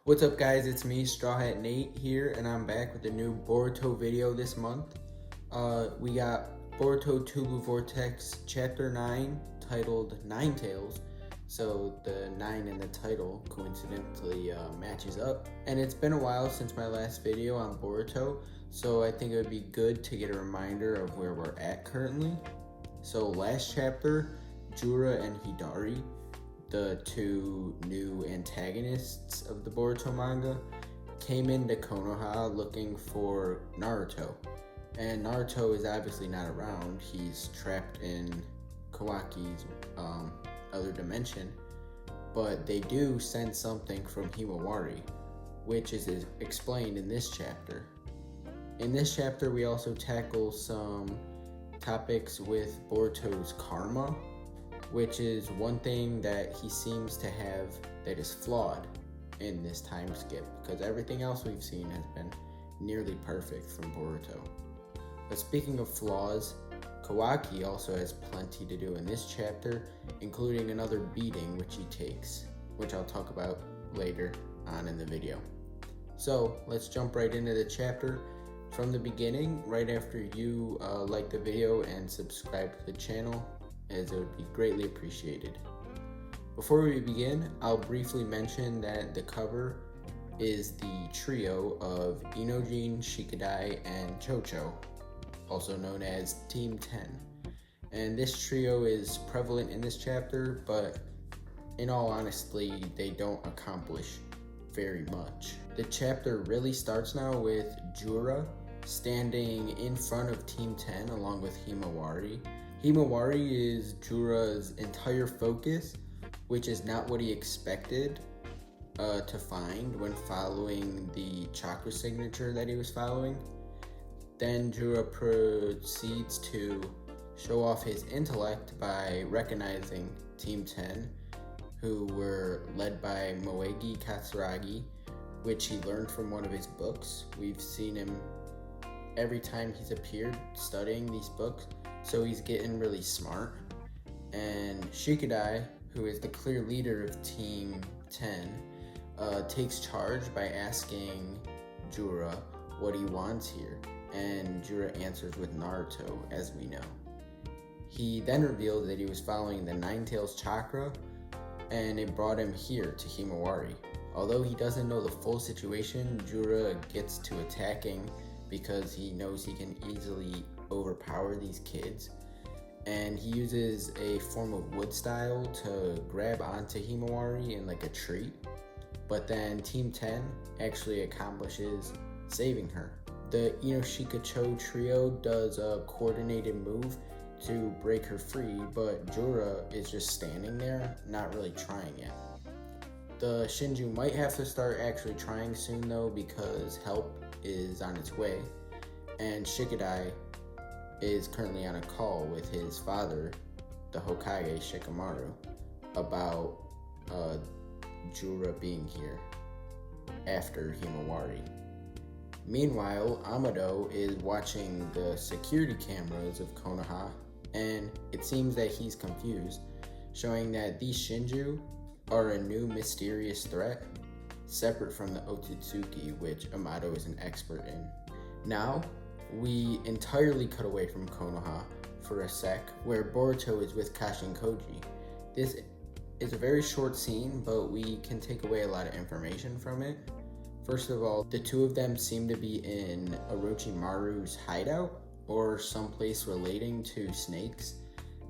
What's up guys, it's me, Straw Hat Nate here, and I'm back with a new Boruto video this month. We got Boruto 2 Blue Vortex Chapter 9, titled Ninetales. So the 9 in the title coincidentally matches up. And it's been a while since my last video on Boruto, so I think it would be good to get a reminder of where we're at currently. So last chapter, Jura and Himawari, the two new antagonists of the Boruto manga, came into Konoha looking for Naruto. And Naruto is obviously not around. He's trapped in Kawaki's other dimension. But they do sense something from Himawari, which is explained in this chapter. In this chapter, we also tackle some topics with Boruto's karma, which is one thing that he seems to have that is flawed in this time skip, because everything else we've seen has been nearly perfect from Boruto. But speaking of flaws, Kawaki also has plenty to do in this chapter, including another beating which he takes, which I'll talk about later on in the video. So let's jump right into the chapter from the beginning, right after you like the video and subscribe to the channel, as it would be greatly appreciated. Before we begin, I'll briefly mention that the cover is the trio of Inojin, Shikadai, and Chocho, also known as Team 10. And this trio is prevalent in this chapter, but in all honesty, they don't accomplish very much. The chapter really starts now with Jura standing in front of Team 10 along with Himawari. Himawari is Jura's entire focus, which is not what he expected to find when following the chakra signature that he was following. Then Jura proceeds to show off his intellect by recognizing Team 10, who were led by Moegi Katsuragi, which he learned from one of his books. We've seen him every time he's appeared studying these books, so he's getting really smart. And Shikadai, who is the clear leader of Team 10, takes charge by asking Jura what he wants here, and Jura answers with Naruto, as we know. He then reveals that he was following the Ninetales chakra, and it brought him here to Himawari. Although he doesn't know the full situation, Jura gets to attacking because he knows he can easily overpower these kids, and he uses a form of wood style to grab onto Himawari in like a tree, but then Team 10 actually accomplishes saving her. The Inoshika-cho trio does a coordinated move to break her free, but Jura is just standing there, not really trying yet. The Shinju might have to start actually trying soon though, because help is on its way, and Shikadai is currently on a call with his father, the Hokage Shikamaru, about Jura being here after Himawari. Meanwhile, Amado is watching the security cameras of Konoha, and it seems that he's confused, showing that these Shinju are a new mysterious threat, separate from the Otsutsuki, which Amado is an expert in. Now, we entirely cut away from Konoha for a sec, where Boruto is with Kashin Koji. This is a very short scene, but we can take away a lot of information from it. First of all, the two of them seem to be in Orochimaru's hideout, or someplace relating to snakes,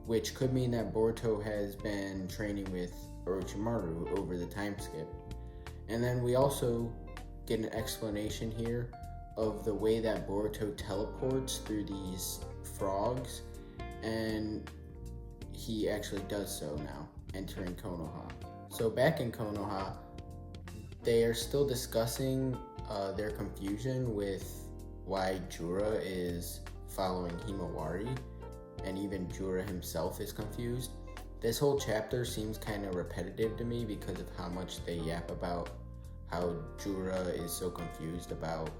which could mean that Boruto has been training with Orochimaru over the time skip. And then we also get an explanation here of the way that Boruto teleports through these frogs, and he actually does so now, entering Konoha. So back in Konoha, they are still discussing their confusion with why Jura is following Himawari, and even Jura himself is confused. This whole chapter seems kind of repetitive to me because of how much they yap about how Jura is so confused about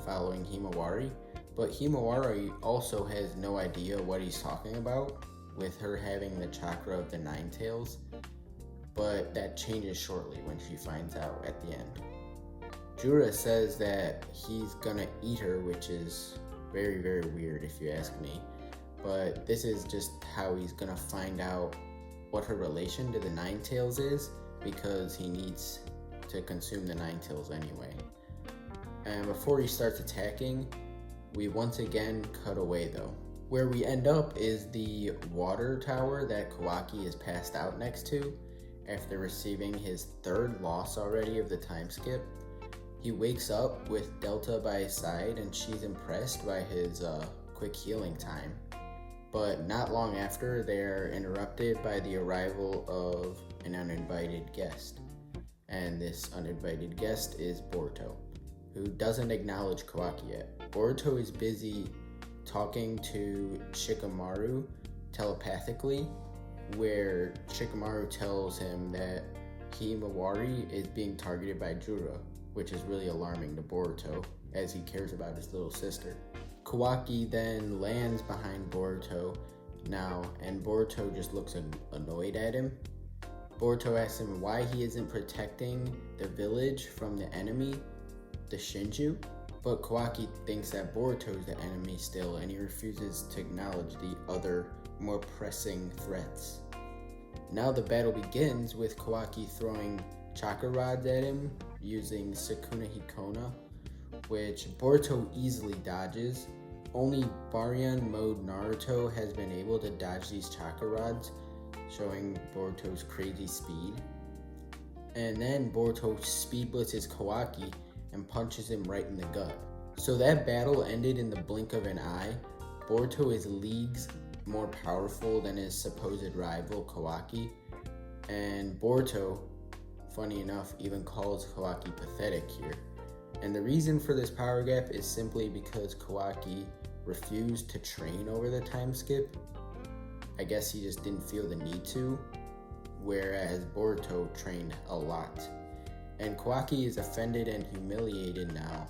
following Himawari, but Himawari also has no idea what he's talking about, with her having the chakra of the Ninetales, but that changes shortly when she finds out at the end. Jura says that he's gonna eat her, which is very, very weird if you ask me. But this is just how he's gonna find out what her relation to the Ninetales is, because he needs to consume the Ninetales anyway. And before he starts attacking, we once again cut away though. Where we end up is the water tower that Kawaki is passed out next to after receiving his third loss already of the time skip. He wakes up with Delta by his side and she's impressed by his quick healing time. But not long after, they're interrupted by the arrival of an uninvited guest. And this uninvited guest is Boruto, who doesn't acknowledge Kawaki yet. Boruto is busy talking to Shikamaru telepathically, where Shikamaru tells him that Himawari is being targeted by Jura, which is really alarming to Boruto, as he cares about his little sister. Kawaki then lands behind Boruto now, and Boruto just looks annoyed at him. Boruto asks him why he isn't protecting the village from the enemy, the Shinju, but Kawaki thinks that Boruto is the enemy still, and he refuses to acknowledge the other, more pressing threats. Now the battle begins with Kawaki throwing chakra rods at him using Sukuna Hikona, which Boruto easily dodges. Only Baryon mode Naruto has been able to dodge these chakra rods, showing Boruto's crazy speed. And then Boruto speed blitzes Kawaki and punches him right in the gut. So that battle ended in the blink of an eye. Boruto is leagues more powerful than his supposed rival Kawaki, and Boruto, funny enough, even calls Kawaki pathetic here. And the reason for this power gap is simply because Kawaki refused to train over the time skip. I guess he just didn't feel the need to, whereas Boruto trained a lot. And Kawaki is offended and humiliated now,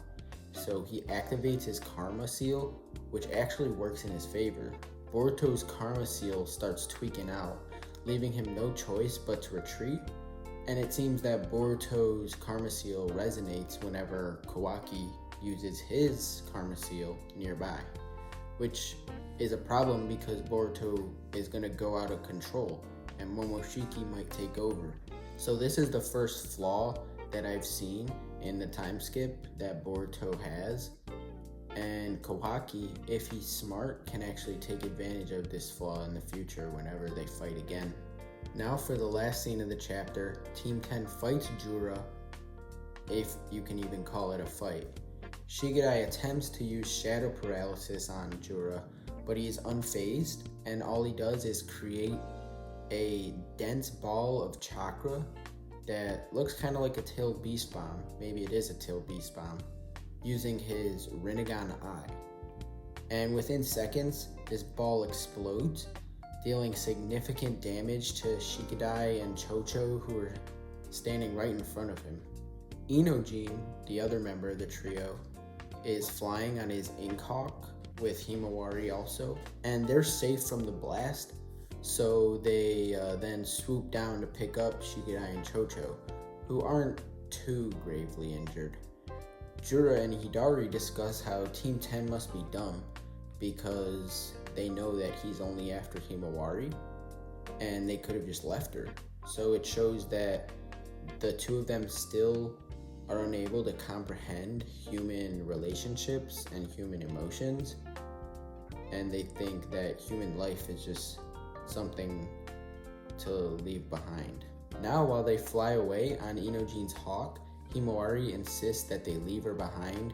so he activates his Karma Seal, which actually works in his favor. Boruto's Karma Seal starts tweaking out, leaving him no choice but to retreat, and it seems that Boruto's Karma Seal resonates whenever Kawaki uses his Karma Seal nearby, which is a problem because Boruto is going to go out of control and Momoshiki might take over. So this is the first flaw that I've seen in the time skip that Boruto has, and Kawaki, if he's smart, can actually take advantage of this flaw in the future whenever they fight again. Now for the last scene of the chapter, Team 10 fights Jura, if you can even call it a fight. Shigerai attempts to use shadow paralysis on Jura, but he is unfazed, and all he does is create a dense ball of chakra that looks kind of like a tailed beast bomb. Maybe it is a tailed beast bomb, using his Rinnegan Eye. And within seconds, this ball explodes, dealing significant damage to Shikidai and Chocho, who are standing right in front of him. Inojin, the other member of the trio, is flying on his Inkhawk with Himawari also, and they're safe from the blast, so they then swoop down to pick up Shikidai and Chocho, who aren't too gravely injured. Jura and Hidari discuss how Team 10 must be dumb because they know that he's only after Himawari and they could have just left her. So it shows that the two of them still are unable to comprehend human relationships and human emotions, and they think that human life is just something to leave behind. Now, while they fly away on Inojin's hawk, Himawari insists that they leave her behind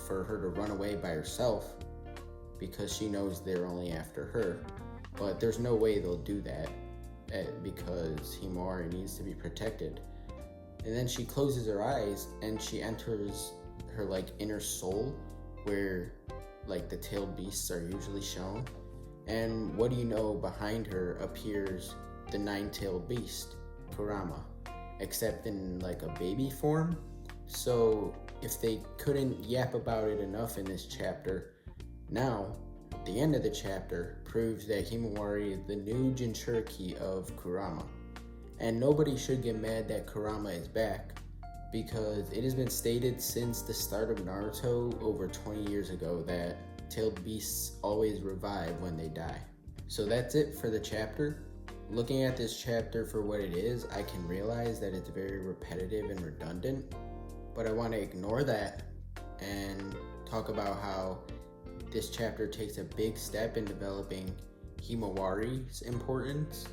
for her to run away by herself because she knows they're only after her. But there's no way they'll do that because Himawari needs to be protected. And then she closes her eyes and she enters her inner soul where the tailed beasts are usually shown. And what do you know, behind her appears the nine-tailed beast, Kurama, except in a baby form. So if they couldn't yap about it enough in this chapter, now the end of the chapter proves that Himawari is the new Jinchuriki of Kurama. And nobody should get mad that Kurama is back, because it has been stated since the start of Naruto over 20 years ago that tailed beasts always revive when they die. So that's it for the chapter. Looking at this chapter for what it is, I can realize that it's very repetitive and redundant, but I want to ignore that and talk about how this chapter takes a big step in developing Himawari's importance,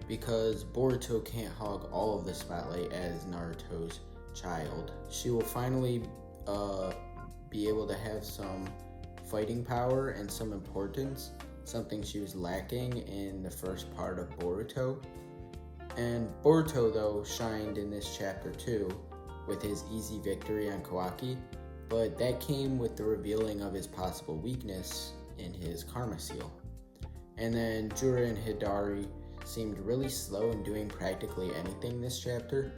because Boruto can't hog all of the spotlight as Naruto's child. She will finally be able to have some fighting power and some importance, something she was lacking in the first part of Boruto. And Boruto, though, shined in this chapter too, with his easy victory on Kawaki, but that came with the revealing of his possible weakness in his Karma Seal. And then Jura and Hidari seemed really slow in doing practically anything this chapter.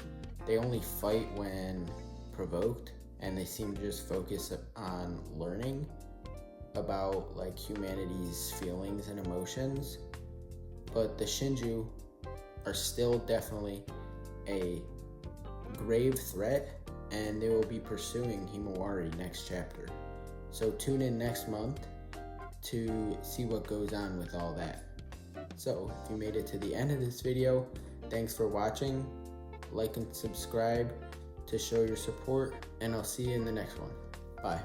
They only fight when provoked, and they seem to just focus on learning about like humanity's feelings and emotions. But the Shinju are still definitely a grave threat, and they will be pursuing Himawari next chapter. So tune in next month to see what goes on with all that. So if you made it to the end of this video, thanks for watching. Like and subscribe to show your support, and I'll see you in the next one. Bye.